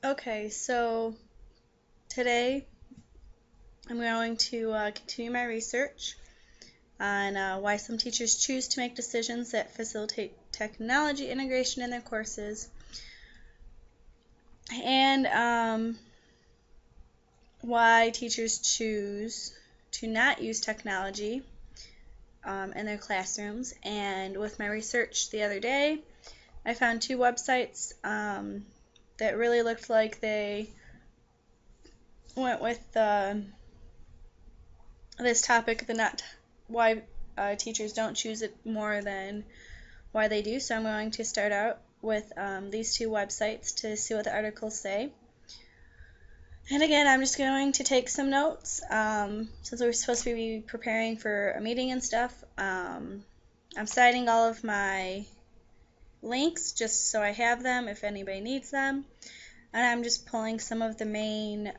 Okay, so today I'm going to continue my research on why some teachers choose to make decisions that facilitate technology integration in their courses, and why teachers choose to not use technology in their classrooms. And with my research the other day, I found two websites that really looked like they went with this topic, the not why teachers don't choose it more than why they do. So I'm going to start out with these two websites to see what the articles say. And again, I'm just going to take some notes since we're supposed to be preparing for a meeting and stuff. I'm citing all of my links just so I have them if anybody needs them. And I'm just pulling some of the main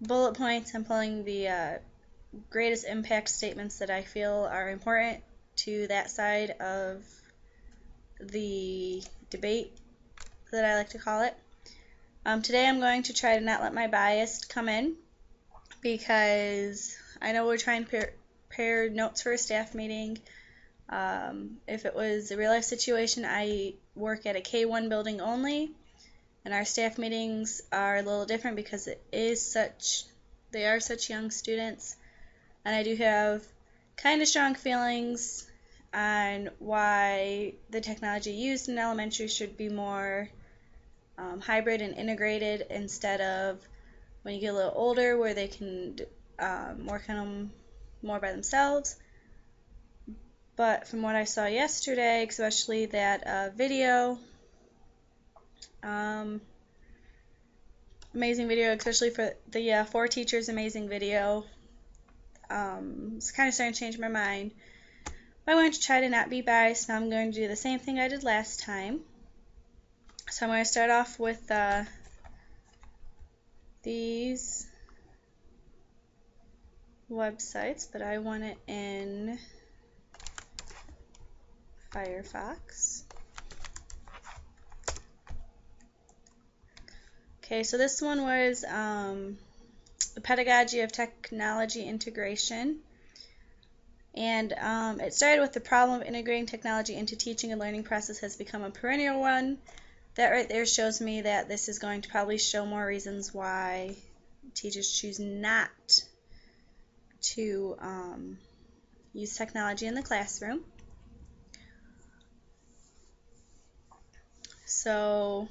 bullet points. I'm pulling the greatest impact statements that I feel are important to that side of the debate that I like to call it. Today I'm going to try to not let my bias come in, because I know we're trying to prepare notes for a staff meeting. If it was a real life situation, I work at a K-1 building only, and our staff meetings are a little different because they are such young students, and I do have kind of strong feelings on why the technology used in elementary should be more hybrid and integrated, instead of when you get a little older where they can work on them more by themselves. But from what I saw yesterday, especially that video, amazing video, especially for the four teachers, amazing video. It's kind of starting to change my mind. But I'm going to try to not be biased. Now I'm going to do the same thing I did last time. So I'm going to start off with these websites, but I want it in Firefox. Okay, so this one was the pedagogy of technology integration. And it started with the problem of integrating technology into teaching and learning process has become a perennial one. That right there shows me that this is going to probably show more reasons why teachers choose not to use technology in the classroom. So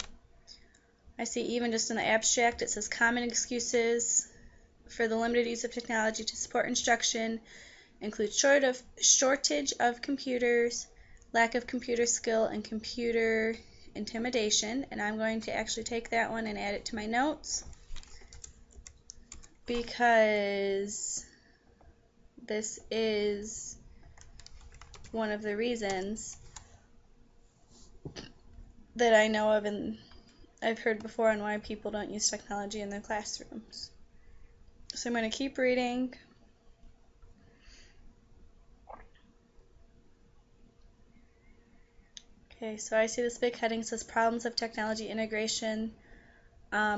I see even just in the abstract it says common excuses for the limited use of technology to support instruction include shortage of computers, lack of computer skill, and computer intimidation. And I'm going to actually take that one and add it to my notes, because this is one of the reasons that I know of and I've heard before on why people don't use technology in their classrooms. So I'm going to keep reading. Okay, so I see this big heading says problems of technology integration.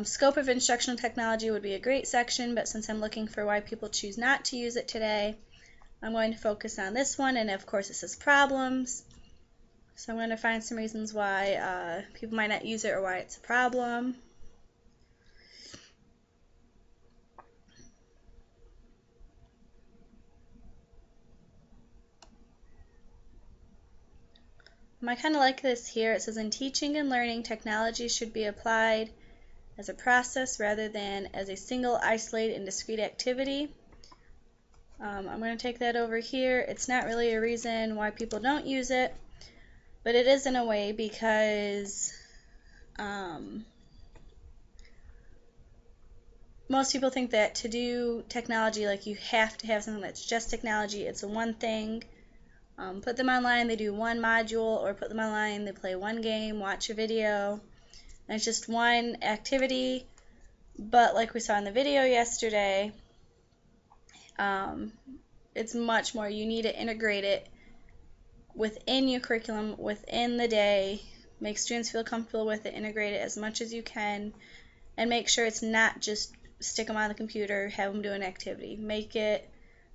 Scope of instructional technology would be a great section, but since I'm looking for why people choose not to use it today, I'm going to focus on this one, and of course it says problems. So I'm going to find some reasons why people might not use it or why it's a problem. I kind of like this here. It says in teaching and learning, technology should be applied as a process rather than as a single, isolated, and discrete activity. I'm going to take that over here. It's not really a reason why people don't use it, but it is in a way, because most people think that to do technology, like, you have to have something that's just technology. It's a one thing. Put them online, they do one module, or put them online, they play one game, watch a video, and it's just one activity. But like we saw in the video yesterday, it's much more. You need to integrate it within your curriculum, within the day, Make students feel comfortable with it, integrate it as much as you can, and make sure it's not just stick them on the computer, have them do an activity. Make it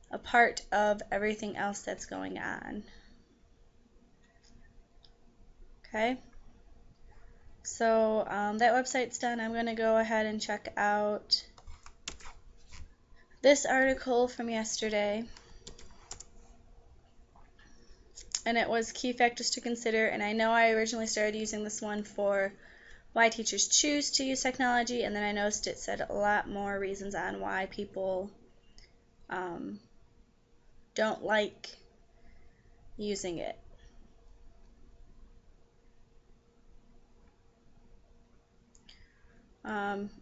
a part of everything else that's going on. Okay? So that website's done. I'm going to go ahead and check out this article from yesterday. And it was key factors to consider. And I know I originally started using this one for why teachers choose to use technology, and then I noticed it said a lot more reasons on why people don't like using it.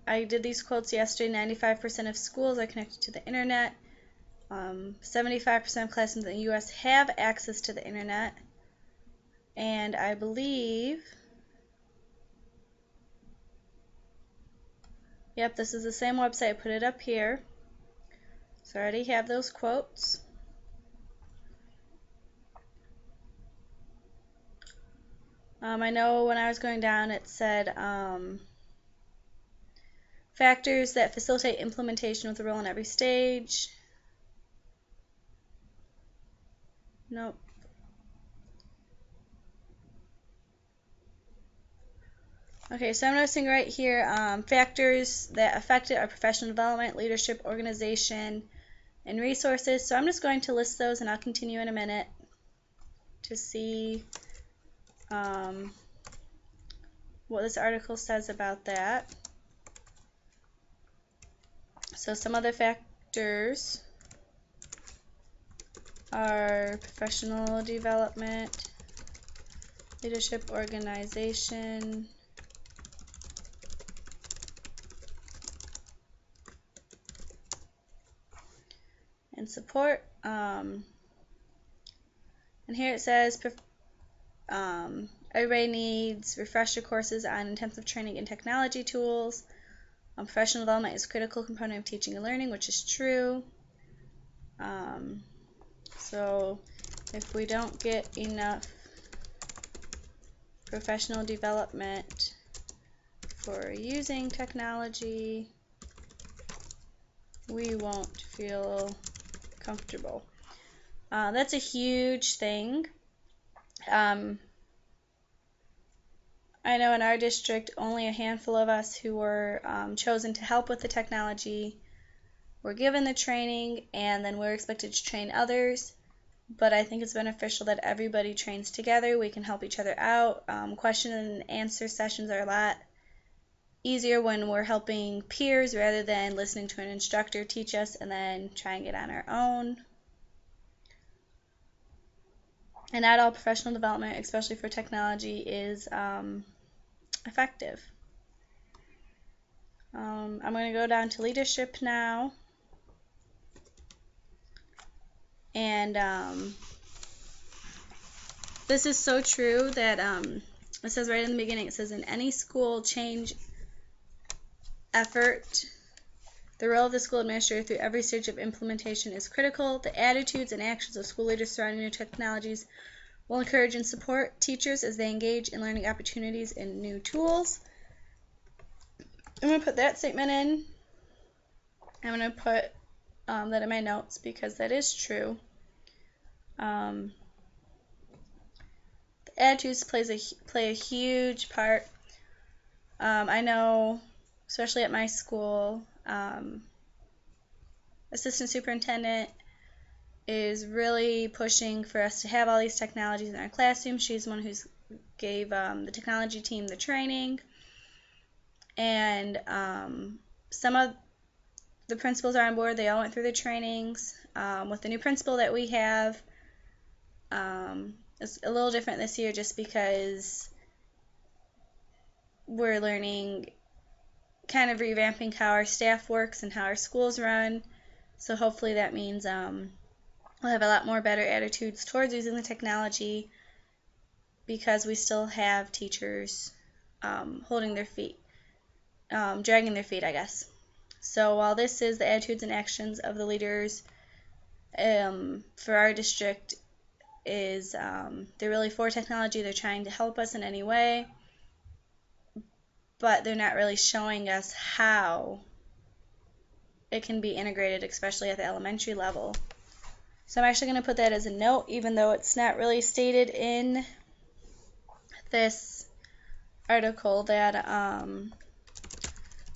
I did these quotes yesterday. 95% of schools are connected to the internet. 75% of classrooms in the U.S. have access to the internet. And I believe, yep, this is the same website. I put it up here. So I already have those quotes. I know when I was going down it said factors that facilitate implementation with a role in every stage. Nope. Okay, so I'm noticing right here factors that affect it are professional development, leadership, organization, and resources. So I'm just going to list those, and I'll continue in a minute to see what this article says about that. So some other factors are professional development, leadership, organization, and support. And here it says everybody needs refresher courses on intensive training in technology tools. Professional development is a critical component of teaching and learning, which is true. So if we don't get enough professional development for using technology, we won't feel comfortable. That's a huge thing. I know in our district only a handful of us who were chosen to help with the technology were given the training, and then we're expected to train others. But I think it's beneficial that everybody trains together. We can help each other out. Question and answer sessions are a lot easier when we're helping peers rather than listening to an instructor teach us and then trying it on our own. And not all professional development, especially for technology, is effective. I'm going to go down to leadership now. And this is so true that it says right in the beginning, it says in any school change effort, the role of the school administrator through every stage of implementation is critical. The attitudes and actions of school leaders surrounding new technologies will encourage and support teachers as they engage in learning opportunities and new tools. I'm going to put that statement in. I'm going to put that in my notes because that is true. The attitudes play a huge part. I know, especially at my school, assistant superintendent is really pushing for us to have all these technologies in our classroom. She's the one who gave the technology team the training. And some of the principals are on board. They all went through the trainings. With the new principal that we have, it's a little different this year just because we're learning, kind of revamping how our staff works and how our schools run. So hopefully that means we'll have a lot more better attitudes towards using the technology because we still have teachers holding their feet, dragging their feet, I guess. So while this is the attitudes and actions of the leaders for our district, is they're really for technology. They're trying to help us in any way, but they're not really showing us how it can be integrated, especially at the elementary level. So I'm actually going to put that as a note, even though it's not really stated in this article, that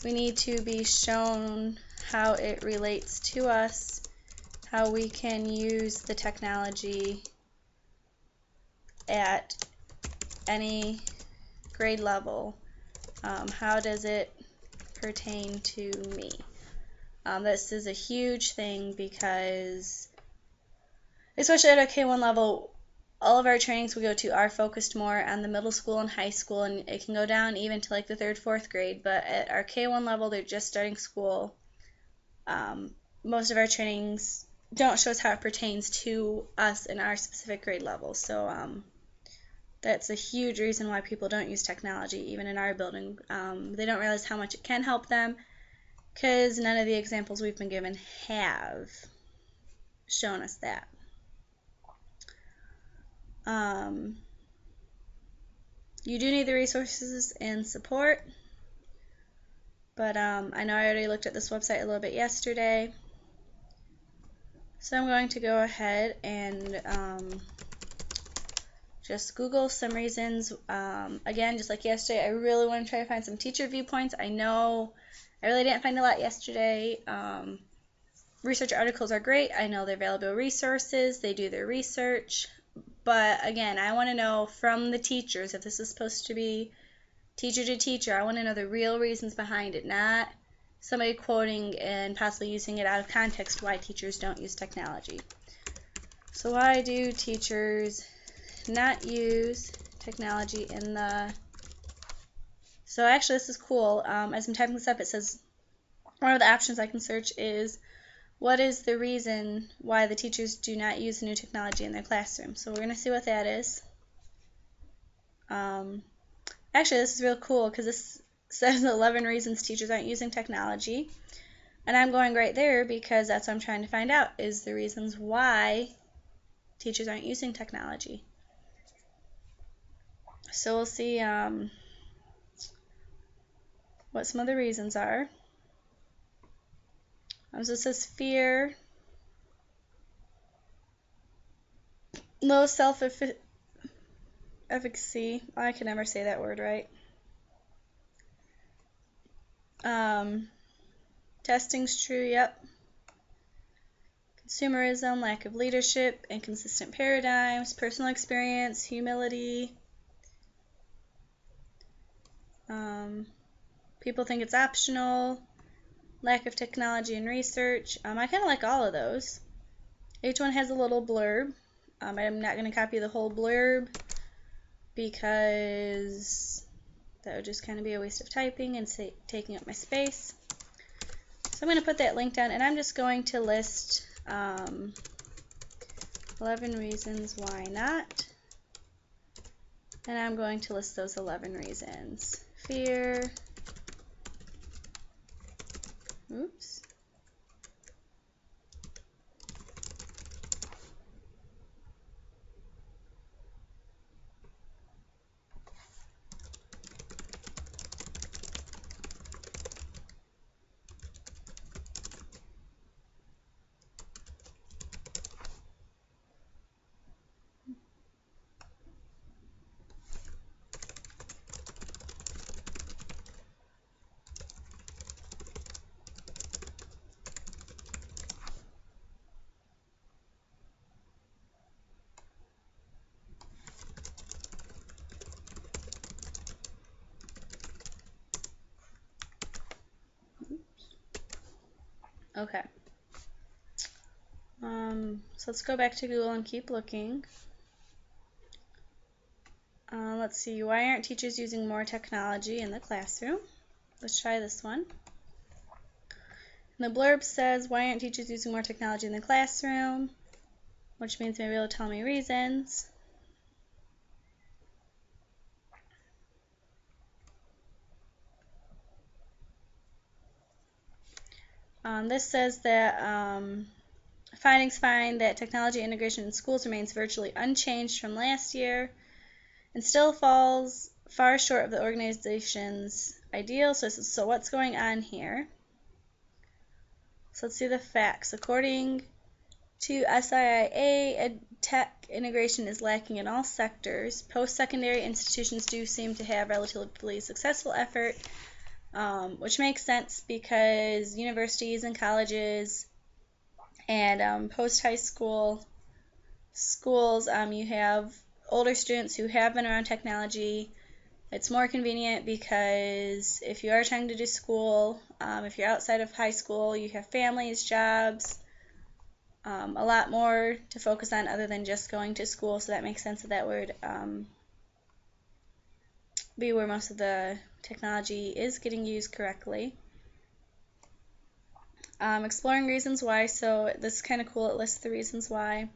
we need to be shown how it relates to us, how we can use the technology at any grade level. How does it pertain to me? This is a huge thing because, especially at our K1 level, all of our trainings we go to are focused more on the middle school and high school, and it can go down even to like the 3rd, 4th grade. But at our K1 level, they're just starting school. Most of our trainings don't show us how it pertains to us in our specific grade level. So that's a huge reason why people don't use technology, even in our building. They don't realize how much it can help them because none of the examples we've been given have shown us that. You do need the resources and support, but I know I already looked at this website a little bit yesterday, so I'm going to go ahead and just Google some reasons. Again, just like yesterday, I really want to try to find some teacher viewpoints. I know I really didn't find a lot yesterday. Research articles are great. I know they're valuable resources. They do their research. But again, I want to know from the teachers, if this is supposed to be teacher to teacher, I want to know the real reasons behind it, not somebody quoting and possibly using it out of context why teachers don't use technology. So why do teachers not use technology in the... So actually this is cool. As I'm typing this up, it says one of the options I can search is what is the reason why the teachers do not use new technology in their classroom. So we're going to see what that is. Actually, this is real cool because this says 11 reasons teachers aren't using technology. And I'm going right there because that's what I'm trying to find out, is the reasons why teachers aren't using technology. So we'll see what some of the reasons are. So it says fear, low self-efficacy. I can never say that word right. Testing's true, yep. Consumerism, lack of leadership, inconsistent paradigms, personal experience, humility. People think it's optional, lack of technology and research. I kind of like all of those. Each one has a little blurb. I'm not going to copy the whole blurb because that would just kind of be a waste of typing and taking up my space. So I'm going to put that link down, and I'm just going to list 11 reasons why not. And I'm going to list those 11 reasons. Fear. Oops. Okay. So let's go back to Google and keep looking. Let's see, why aren't teachers using more technology in the classroom? Let's try this one. And the blurb says, why aren't teachers using more technology in the classroom? Which means maybe it'll tell me reasons. This says that findings find that technology integration in schools remains virtually unchanged from last year and still falls far short of the organization's ideal. So what's going on here? So let's see the facts. According to SIIA, tech integration is lacking in all sectors. Post-secondary institutions do seem to have relatively successful effort, which makes sense because universities and colleges and post-high school schools, you have older students who have been around technology. It's more convenient because if you are trying to do school, if you're outside of high school, you have families, jobs, a lot more to focus on other than just going to school, so that makes sense that would be where most of the technology is getting used correctly. Exploring reasons why, so this is kind of cool. It lists the reasons why.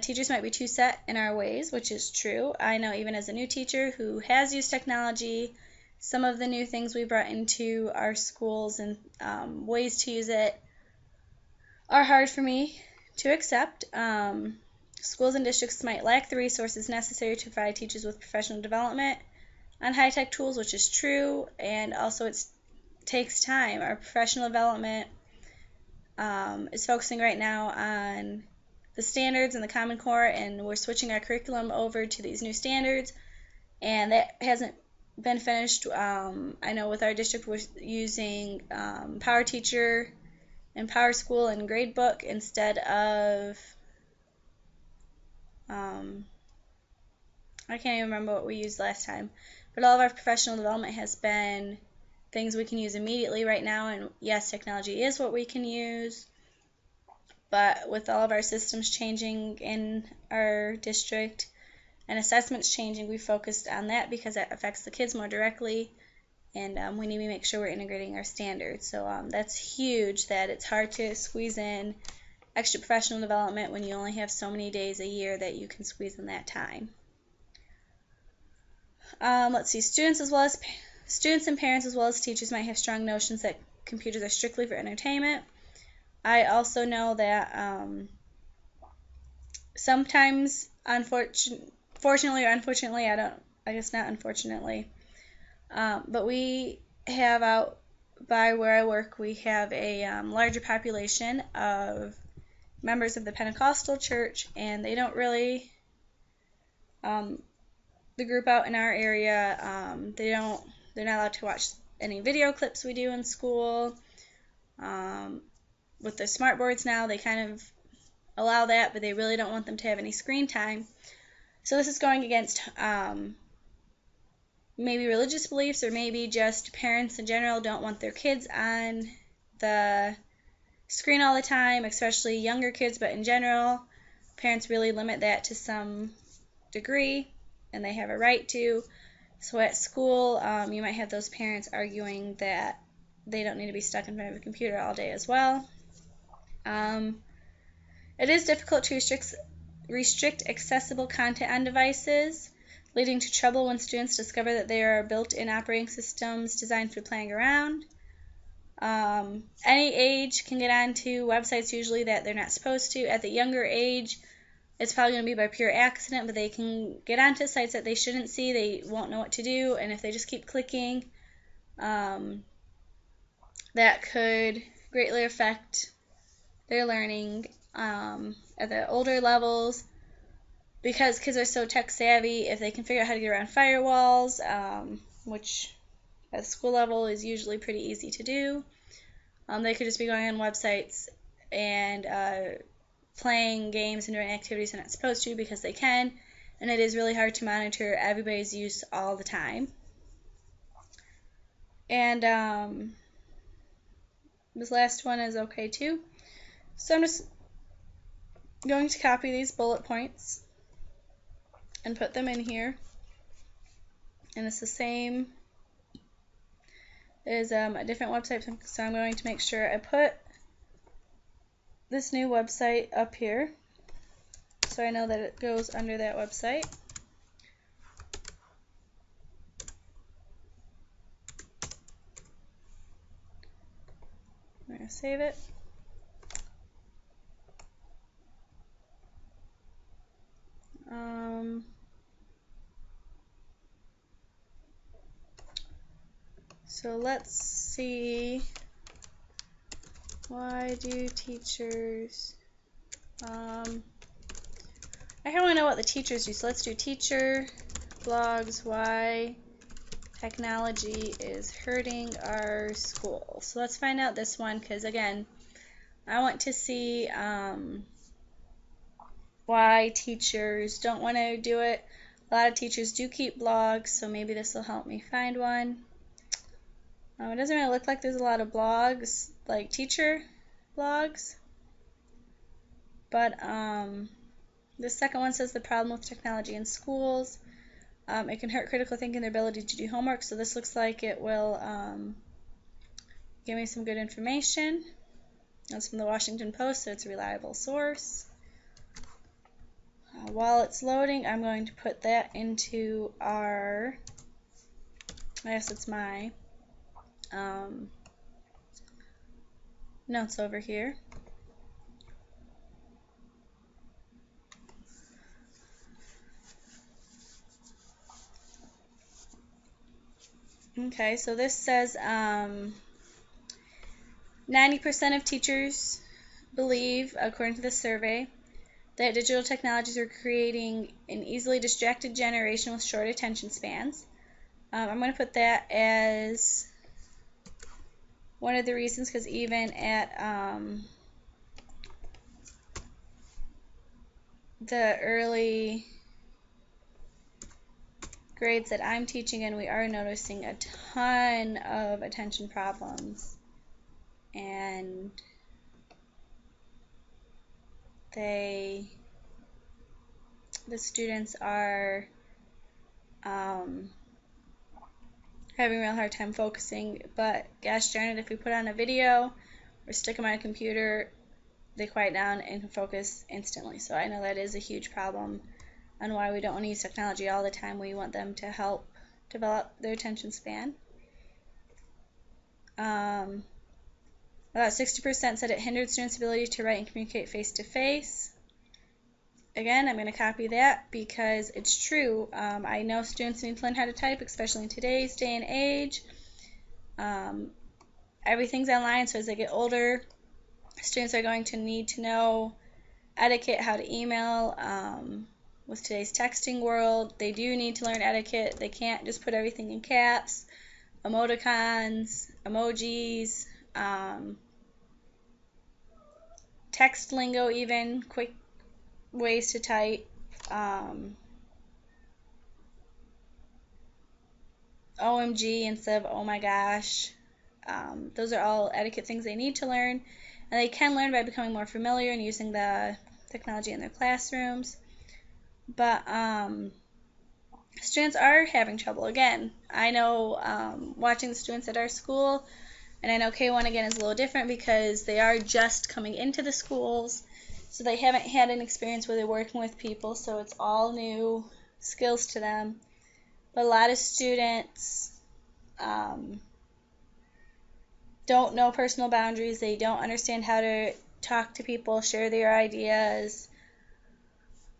Teachers might be too set in our ways, which is true. I know even as a new teacher who has used technology, some of the new things we brought into our schools and ways to use it are hard for me to accept. Schools and districts might lack the resources necessary to provide teachers with professional development on high-tech tools, which is true, and also it takes time. Our professional development is focusing right now on the standards and the Common Core, and we're switching our curriculum over to these new standards, and that hasn't been finished. I know with our district we're using Power Teacher and Power School and Gradebook instead of I can't even remember what we used last time, but all of our professional development has been things we can use immediately right now, and yes, technology is what we can use. But with all of our systems changing in our district and assessments changing, we focused on that because that affects the kids more directly, and we need to make sure we're integrating our standards. So that's huge, that it's hard to squeeze in extra professional development when you only have so many days a year that you can squeeze in that time. Let's see, students and parents as well as teachers might have strong notions that computers are strictly for entertainment. I also know that sometimes, fortunately or unfortunately, I guess not unfortunately, but we have out by where I work, we have a larger population of members of the Pentecostal church, and they don't really, the group out in our area, they're not allowed to watch any video clips we do in school. With the smart boards now, they kind of allow that, but they really don't want them to have any screen time. So this is going against maybe religious beliefs, or maybe just parents in general don't want their kids on the screen all the time, especially younger kids, but in general, parents really limit that to some degree, and they have a right to. So at school, you might have those parents arguing that they don't need to be stuck in front of a computer all day as well. It is difficult to restrict accessible content on devices, leading to trouble when students discover that there are built-in operating systems designed for playing around. Any age can get onto websites usually that they're not supposed to. At the younger age, it's probably going to be by pure accident, but they can get onto sites that they shouldn't see. They won't know what to do, and if they just keep clicking, that could greatly affect their learning at the older levels. Because kids are so tech savvy, if they can figure out how to get around firewalls, which at the school level is usually pretty easy to do, they could just be going on websites and playing games and doing activities they're not supposed to because they can, and it is really hard to monitor everybody's use all the time. And this last one is okay too. So I'm just going to copy these bullet points and put them in here. And it's the same as a different website, so I'm going to make sure I put this new website up here so I know that it goes under that website. I'm going to save it. Um, so let's see, why do teachers, I kind of want to know what the teachers do, so let's do teacher blogs, why technology is hurting our school. So let's find out this one, because again, I want to see why teachers don't want to do it. A lot of teachers do keep blogs, so maybe this will help me find one. It doesn't really look like there's a lot of blogs, like teacher blogs, but the second one says the problem with technology in schools. It can hurt critical thinking and their ability to do homework, so this looks like it will give me some good information. It's from the Washington Post, so it's a reliable source. While it's loading, I'm going to put that into our, I guess it's my notes over here. Okay, so this says 90% of teachers believe, according to the survey, that digital technologies are creating an easily distracted generation with short attention spans. I'm going to put that as one of the reasons, because even at the early grades that I'm teaching in, we are noticing a ton of attention problems, and the students are having a real hard time focusing. But gosh darn it, if we put on a video or stick them on a computer, they quiet down and can focus instantly. So I know that is a huge problem on why we don't want to use technology all the time. We want them to help develop their attention span. About 60% said it hindered students' ability to write and communicate face-to-face. Again, I'm going to copy that because it's true. I know students need to learn how to type, especially in today's day and age. Everything's online, so as they get older, students are going to need to know etiquette, how to email. With today's texting world, they do need to learn etiquette. They can't just put everything in caps, emoticons, emojis, text lingo even, quick ways to type. OMG instead of oh my gosh. Those are all etiquette things they need to learn, and they can learn by becoming more familiar and using the technology in their classrooms. But students are having trouble. Again, I know watching the students at our school, and I know K1 again is a little different because they are just coming into the schools, so they haven't had an experience where they're working with people, so it's all new skills to them. But a lot of students don't know personal boundaries. They don't understand how to talk to people, share their ideas,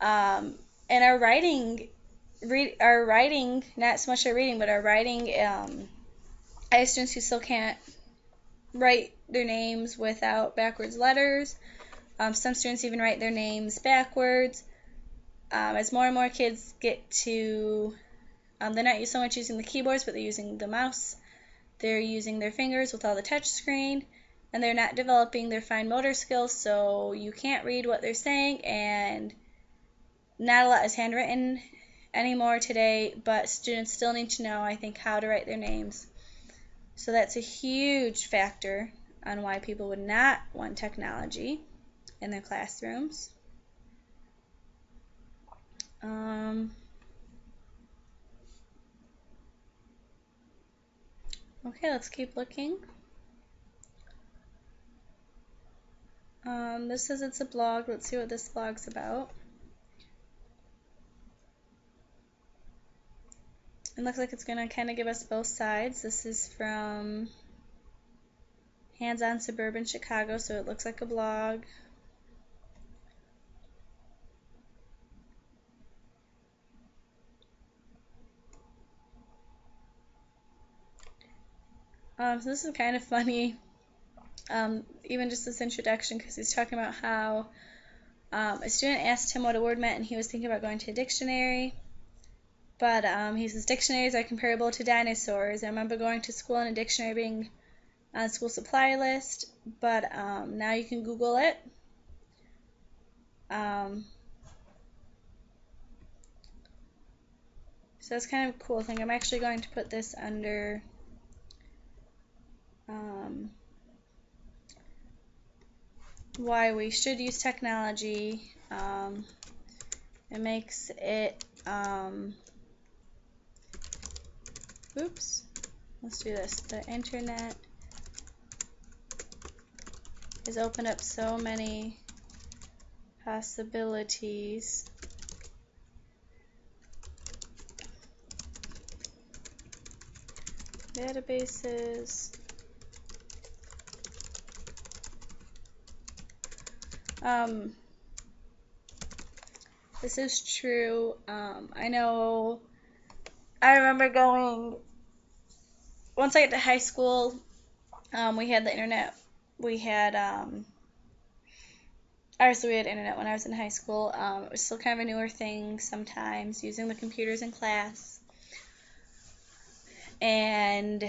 and our writing, not so much our reading, but our writing. I have students who still can't write their names without backwards letters. Some students even write their names backwards. As more and more kids get to, they're not so much using the keyboards, but they're using the mouse. They're using their fingers with all the touch screen, and they're not developing their fine motor skills, so you can't read what they're saying, and not a lot is handwritten anymore today, but students still need to know, I think, how to write their names. So that's a huge factor on why people would not want technology in their classrooms. Okay, let's keep looking. This says it's a blog. Let's see what this blog's about. It looks like it's going to kind of give us both sides. This is from Hands On Suburban Chicago, so it looks like a blog. So this is kind of funny, even just this introduction, because he's talking about how a student asked him what a word meant, and he was thinking about going to a dictionary. But he says dictionaries are comparable to dinosaurs. I remember going to school and a dictionary being on the school supply list, but now you can Google it. So that's kind of a cool thing. I'm actually going to put this under why we should use technology. It makes it, oops, let's do this. The internet has opened up so many possibilities. Databases. This is true. I know, I remember going, once I got to high school, we had the internet. We had, obviously we had internet when I was in high school. It was still kind of a newer thing sometimes, using the computers in class. And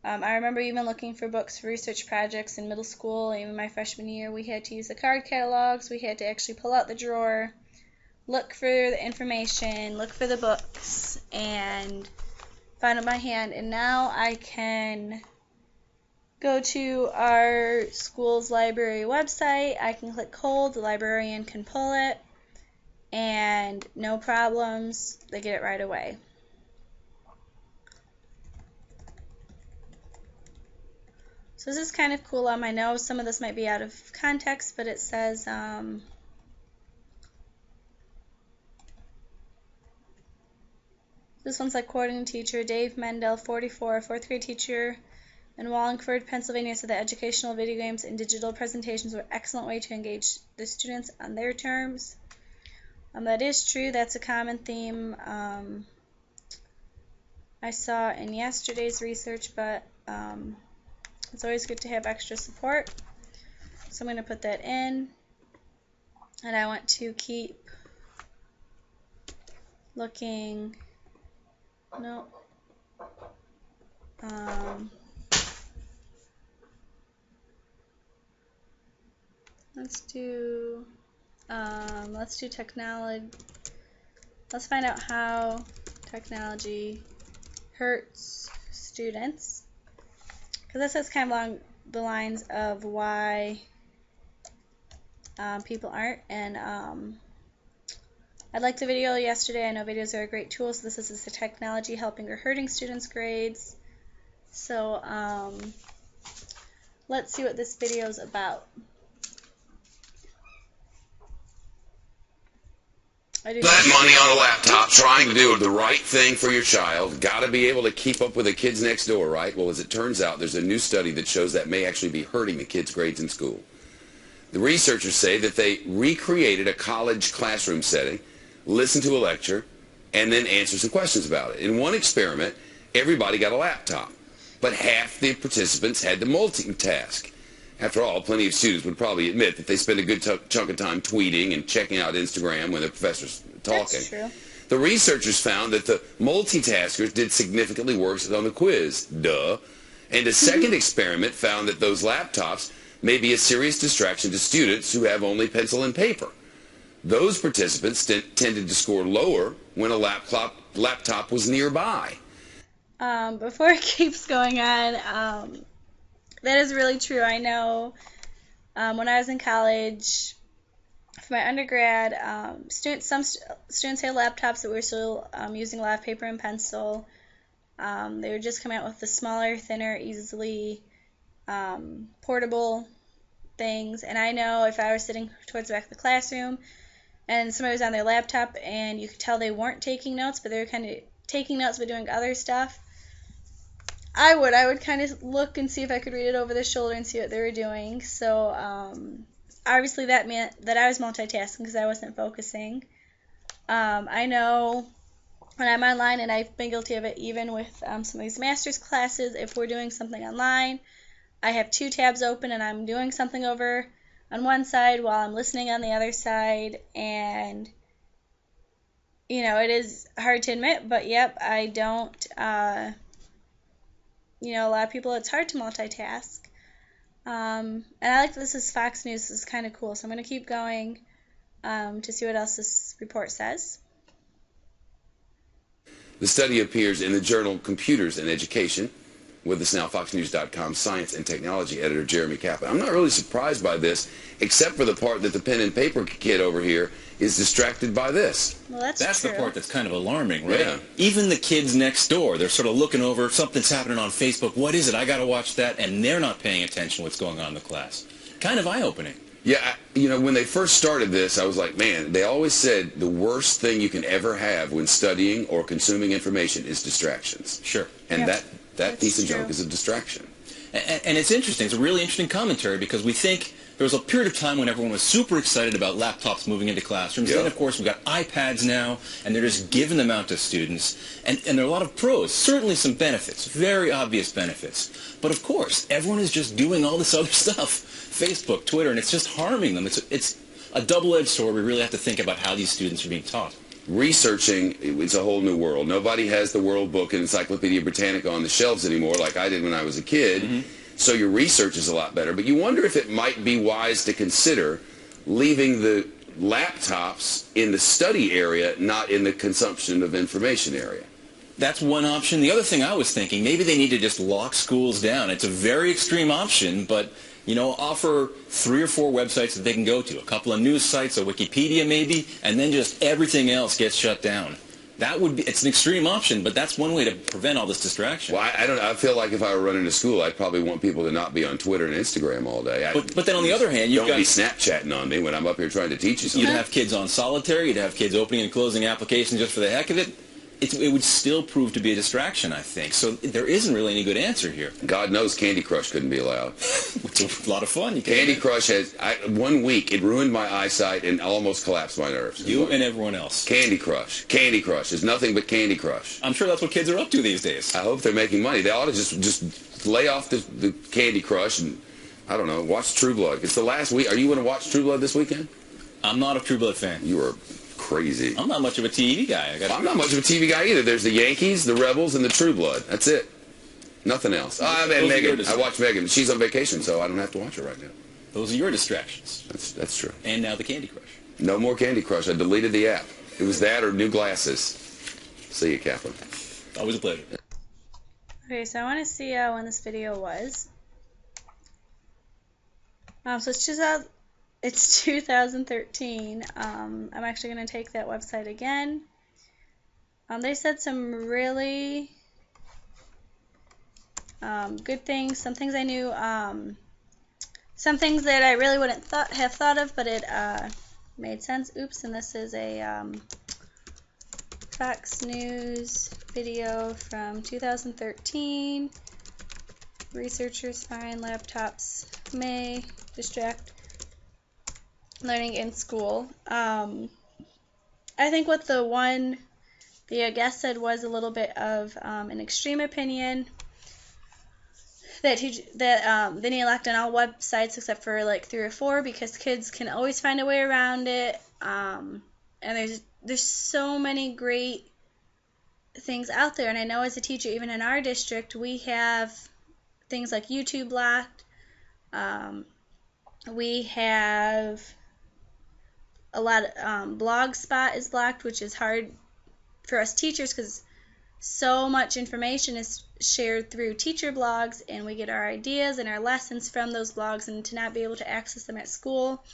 I remember even looking for books for research projects in middle school. Even my freshman year, we had to use the card catalogs. We had to actually pull out the drawer, look for the information, look for the books, and find it by hand. And now I can go to our school's library website. I can click hold, the librarian can pull it, and no problems, they get it right away. So this is kind of cool. I know some of this might be out of context, but it says this one's like quoting teacher Dave Mendel, 44, a fourth grade teacher in Wallingford, Pennsylvania, said that educational video games and digital presentations were an excellent way to engage the students on their terms. That is true. That's a common theme I saw in yesterday's research, but it's always good to have extra support. So I'm going to put that in, and I want to keep looking. No. Let's do technology. Let's find out how technology hurts students, because this is kind of along the lines of why people aren't. And I liked the video yesterday. I know videos are a great tool. So this is the technology helping or hurting students' grades. So let's see what this video is about. That money on a laptop, trying to do the right thing for your child. Got to be able to keep up with the kids next door, right? Well, as it turns out, there's a new study that shows that may actually be hurting the kids' grades in school. The researchers say that they recreated a college classroom setting, listened to a lecture, and then answered some questions about it. In one experiment, everybody got a laptop, but half the participants had to multitask. After all, plenty of students would probably admit that they spend a good chunk of time tweeting and checking out Instagram when the professor's talking. That's true. The researchers found that the multitaskers did significantly worse on the quiz. Duh. And a second experiment found that those laptops may be a serious distraction to students who have only pencil and paper. Those participants tended to score lower when a laptop was nearby. Before it keeps going on, that is really true. I know when I was in college, for my undergrad, some students had laptops that were still using a lot of paper and pencil. They were just coming out with the smaller, thinner, easily portable things. And I know if I was sitting towards the back of the classroom and somebody was on their laptop and you could tell they weren't taking notes, but they were kind of taking notes but doing other stuff, I would kind of look and see if I could read it over their shoulder and see what they were doing. So obviously that meant that I was multitasking because I wasn't focusing. I know when I'm online, and I've been guilty of it even with some of these master's classes. If we're doing something online, I have two tabs open and I'm doing something over on one side while I'm listening on the other side, and it is hard to admit, but yep, I don't, a lot of people, it's hard to multitask. And I like that this is Fox News. This is kind of cool, so I'm going to keep going to see what else this report says. The study appears in the journal Computers and Education. With us now, FoxNews.com science and technology editor Jeremy Kaplan. I'm not really surprised by this, except for the part that the pen and paper kid over here is distracted by this. Well, that's the true. part that's kind of alarming, right? Yeah. Even the kids next door, they're sort of looking over, something's happening on Facebook, what is it? I got to watch that, and they're not paying attention to what's going on in the class. Kind of eye-opening. Yeah, when they first started this, I was like, man, they always said the worst thing you can ever have when studying or consuming information is distractions. Sure. And Yeah, that piece of true. junk is a distraction. And it's interesting. It's a really interesting commentary because we think there was a period of time when everyone was super excited about laptops moving into classrooms. Yeah. Then, of course, we've got iPads now, and they're just giving them out to students. And there are a lot of pros, certainly some benefits, very obvious benefits. But, of course, everyone is just doing all this other stuff, Facebook, Twitter, and it's just harming them. It's a double-edged sword. We really have to think about how these students are being taught. Researching, it's a whole new world. Nobody has the World Book and Encyclopedia Britannica on the shelves anymore like I did when I was a kid. Mm-hmm. So your research is a lot better. But you wonder if it might be wise to consider leaving the laptops in the study area, not in the consumption of information area. That's one option. The other thing I was thinking, maybe they need to just lock schools down. It's a very extreme option, but offer 3 or 4 websites that they can go to, a couple of news sites, a Wikipedia maybe, and then just everything else gets shut down. It's an extreme option, but that's one way to prevent all this distraction. Well, I don't know. I feel like if I were running a school, I'd probably want people to not be on Twitter and Instagram all day. But then on the other hand, don't be Snapchatting on me when I'm up here trying to teach you something. You'd have kids on solitary, you'd have kids opening and closing applications just for the heck of it. It would still prove to be a distraction, I think. So there isn't really any good answer here. God knows Candy Crush couldn't be allowed. It's a lot of fun. Candy Crush has, 1 week, it ruined my eyesight and almost collapsed my nerves. You and everyone else. Candy Crush. Candy Crush. It's nothing but Candy Crush. I'm sure that's what kids are up to these days. I hope they're making money. They ought to just lay off the Candy Crush and, I don't know, watch True Blood. It's the last week. Are you going to watch True Blood this weekend? I'm not a True Blood fan. You are crazy. I'm not much of a TV guy. I'm not much of a TV guy either. There's the Yankees, the Rebels, and the True Blood. That's it. Nothing else. And Megan. I watch Megan. She's on vacation, so I don't have to watch her right now. Those are your distractions. That's true. And now the Candy Crush. No more Candy Crush. I deleted the app. It was that or new glasses. See you, Kaplan. Always a pleasure. Okay, so I want to see when this video was. So it's 2013. I'm actually going to take that website again. They said some really good things, some things I knew, some things that I really wouldn't have thought of, but it made sense. Oops, and this is a Fox News video from 2013. Researchers find laptops may distract learning in school. I think what the guest said was a little bit of an extreme opinion that they need to lock down all websites except for like 3 or 4 because kids can always find a way around it. And there's so many great things out there. And I know as a teacher, even in our district, we have things like YouTube blocked. We have a lot of Blogspot is blocked, which is hard for us teachers because so much information is shared through teacher blogs, and we get our ideas and our lessons from those blogs, and to not be able to access them at school,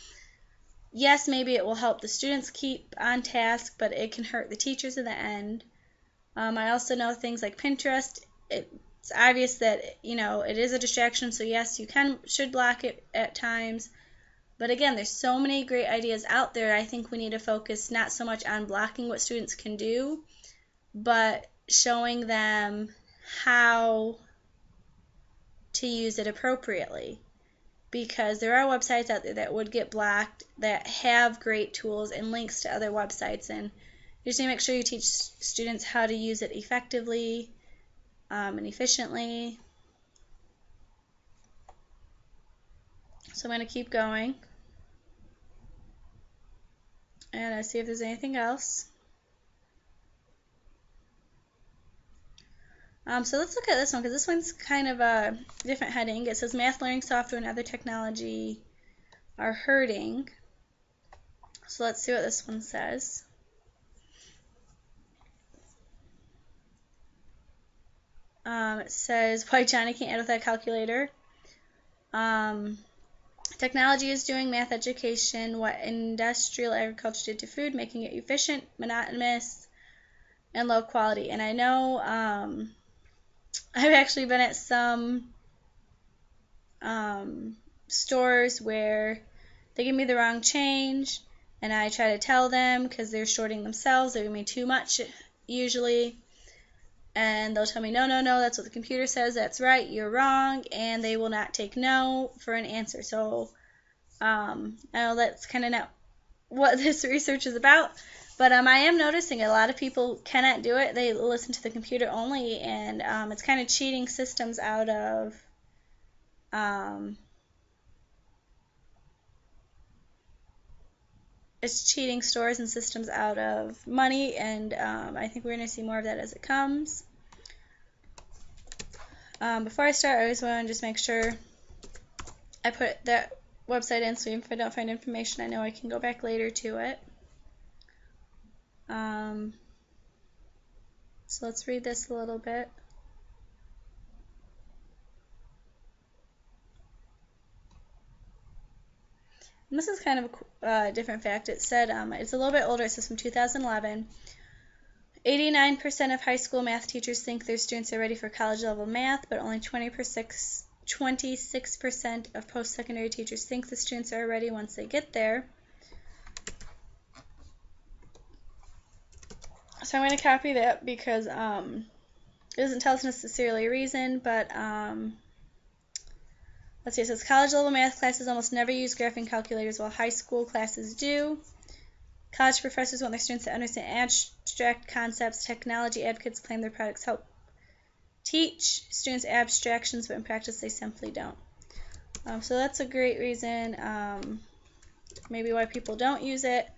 yes, maybe it will help the students keep on task, but it can hurt the teachers in the end. I also know things like Pinterest. It's obvious that it is a distraction, so yes, you should block it at times. But again, there's so many great ideas out there. I think we need to focus not so much on blocking what students can do, but showing them how to use it appropriately. Because there are websites out there that would get blocked that have great tools and links to other websites. And You just need to make sure you teach students how to use it effectively and efficiently. So I'm going to keep going and I see if there's anything else. So let's look at this one, because this one's kind of a different heading. It says math learning software and other technology are hurting. So let's see what this one says. It says why Johnny can't add with a calculator. Technology is doing math education what industrial agriculture did to food, making it efficient, monotonous, and low quality. And I know I've actually been at some stores where they give me the wrong change, and I try to tell them because they're shorting themselves. They give me too much usually, and they'll tell me, no, that's what the computer says, that's right, you're wrong, and they will not take no for an answer. So I know that's kind of not what this research is about, but I am noticing a lot of people cannot do it. They listen to the computer only, and it's kind of cheating systems out of it's cheating stores and systems out of money, and I think we're going to see more of that as it comes. Before I start, I always want to just make sure I put that website in, so if I don't find information, I know I can go back later to it. So let's read this a little bit. And this is kind of a different fact. It said, it's a little bit older, it says from 2011. 89% of high school math teachers think their students are ready for college level math, but only 26% of post-secondary teachers think the students are ready once they get there. So I'm going to copy that because it doesn't tell us necessarily a reason, but let's see, it says college level math classes almost never use graphing calculators while high school classes do. College professors want their students to understand abstract concepts. Technology advocates claim their products help teach students abstractions, but in practice they simply don't. So that's a great reason maybe why people don't use it,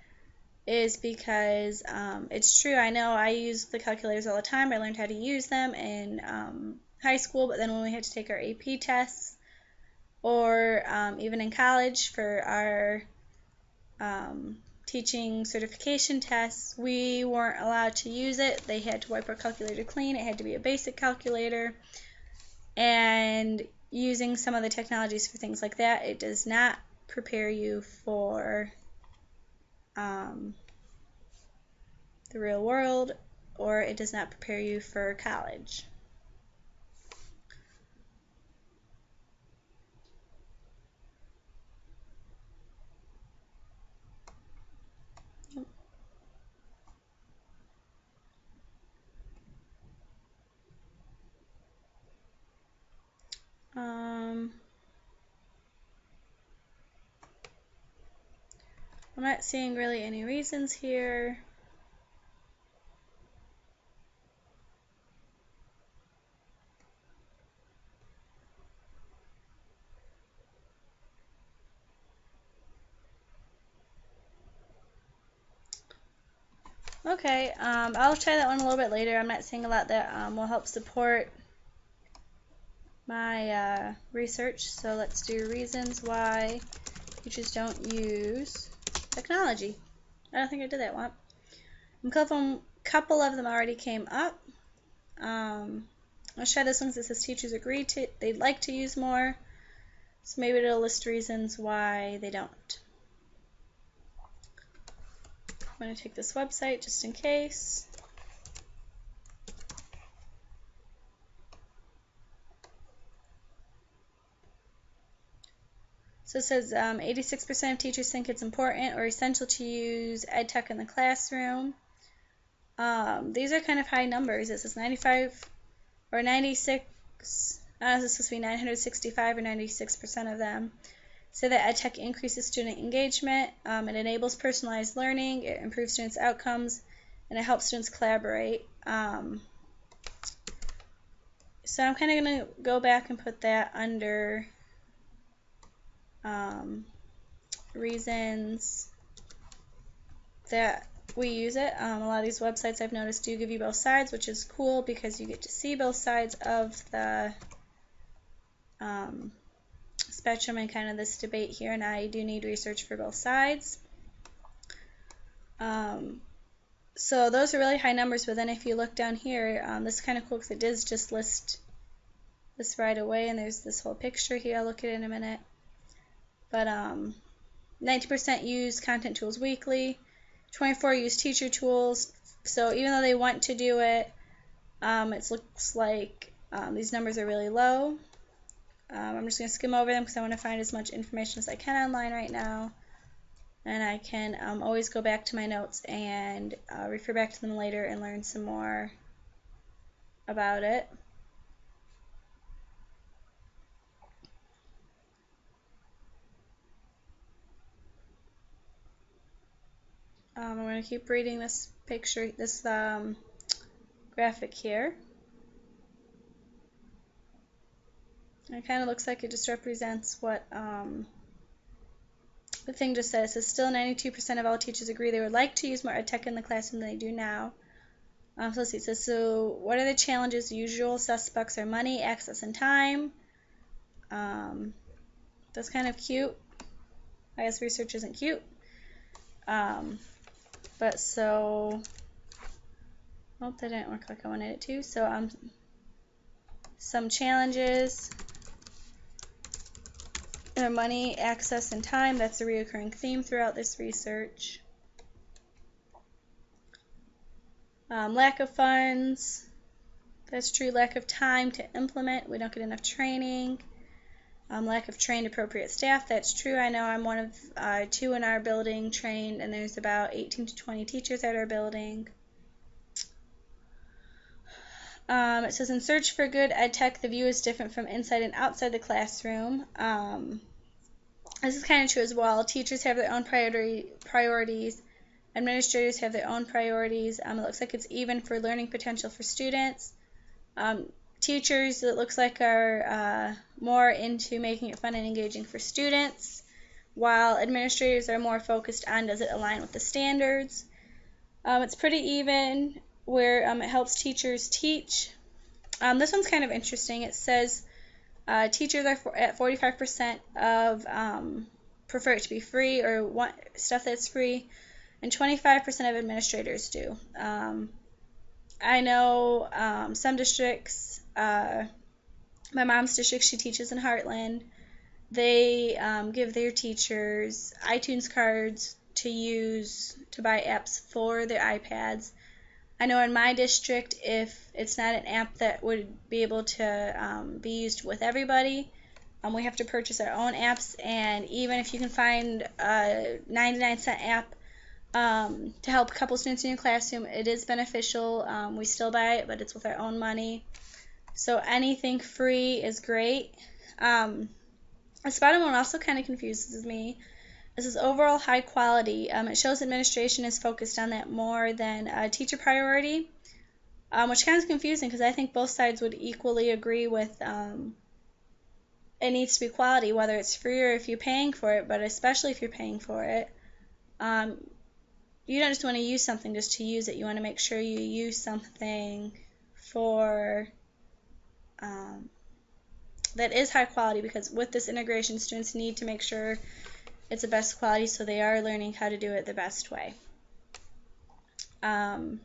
is because it's true. I know I use the calculators all the time. I learned how to use them in high school, but then when we had to take our AP tests, or even in college for our teaching certification tests, we weren't allowed to use it. They had to wipe our calculator clean. It had to be a basic calculator. And using some of the technologies for things like that, it does not prepare you for the real world, or it does not prepare you for college. I'm not seeing really any reasons here. Okay, I'll try that one a little bit later. I'm not seeing a lot that will help support my research. So let's do reasons why teachers don't use technology. I don't think I did that one. A couple of them already came up. Let's try this one because it says teachers agree they'd like to use more. So maybe it'll list reasons why they don't. I'm going to take this website just in case. So it says 86% of teachers think it's important or essential to use EdTech in the classroom. These are kind of high numbers. It says 95 or 96, this is supposed to be 965 or 96% of them say that EdTech increases student engagement, it enables personalized learning, it improves students' outcomes, and it helps students collaborate. So I'm kind of going to go back and put that under reasons that we use it. A lot of these websites I've noticed do give you both sides, which is cool because you get to see both sides of the spectrum and kind of this debate here, and I do need research for both sides. So those are really high numbers, but then if you look down here, this is kind of cool because it does just list this right away, and there's this whole picture here. I'll look at it in a minute. But 90% use content tools weekly, 24 use teacher tools. So even though they want to do it, it looks like these numbers are really low. I'm just going to skim over them because I want to find as much information as I can online right now. And I can always go back to my notes and refer back to them later and learn some more about it. I'm going to keep reading this picture, this graphic here. It kind of looks like it just represents what the thing just says. It says still 92% of all teachers agree they would like to use more EdTech in the classroom than they do now. So let's see, it says, so what are the challenges? The usual suspects are money, access, and time. That's kind of cute. I guess research isn't cute. But so, oh, that didn't work like I wanted it to. So some challenges are money, access, and time. That's a reoccurring theme throughout this research. Lack of funds. That's true. Lack of time to implement. We don't get enough training. Lack of trained appropriate staff. That's true. I know I'm one of 2 in our building trained, and there's about 18 to 20 teachers at our building. It says in search for good EdTech, the view is different from inside and outside the classroom. This is kind of true as well. Teachers have their own priorities. Administrators have their own priorities. It looks like it's even for learning potential for students. Teachers, it looks like, are more into making it fun and engaging for students, while administrators are more focused on does it align with the standards. It's pretty even where it helps teachers teach. This one's kind of interesting. It says teachers are at 45% of prefer it to be free or want stuff that's free, and 25% of administrators do. I know some districts, my mom's district, she teaches in Heartland, they give their teachers iTunes cards to use to buy apps for their iPads. I know in my district, if it's not an app that would be able to be used with everybody, we have to purchase our own apps, and even if you can find a 99-cent app to help a couple students in your classroom, it is beneficial. We still buy it, but it's with our own money. So anything free is great. This bottom one also kind of confuses me. This is overall high quality. It shows administration is focused on that more than a teacher priority, which kind of confusing because I think both sides would equally agree with it needs to be quality, whether it's free or if you're paying for it, but especially if you're paying for it. You don't just want to use something just to use it. You want to make sure you use something for that is high quality, because with this integration, students need to make sure it's the best quality, so they are learning how to do it the best way. It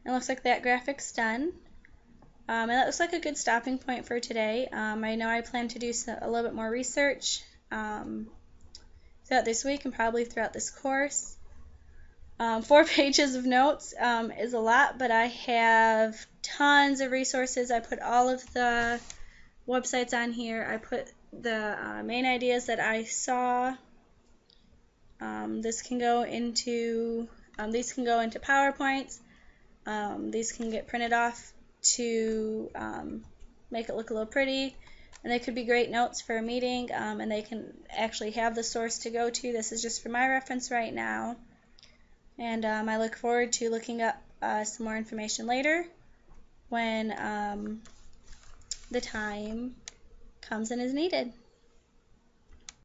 looks like that graphic's done. And that looks like a good stopping point for today. I know I plan to do a little bit more research throughout this week and probably throughout this course. 4 pages of notes is a lot, but I have tons of resources. I put all of the websites on here. I put the main ideas that I saw. These can go into PowerPoints. These can get printed off to make it look a little pretty, and they could be great notes for a meeting, and they can actually have the source to go to. This is just for my reference right now. And I look forward to looking up some more information later when the time comes and is needed.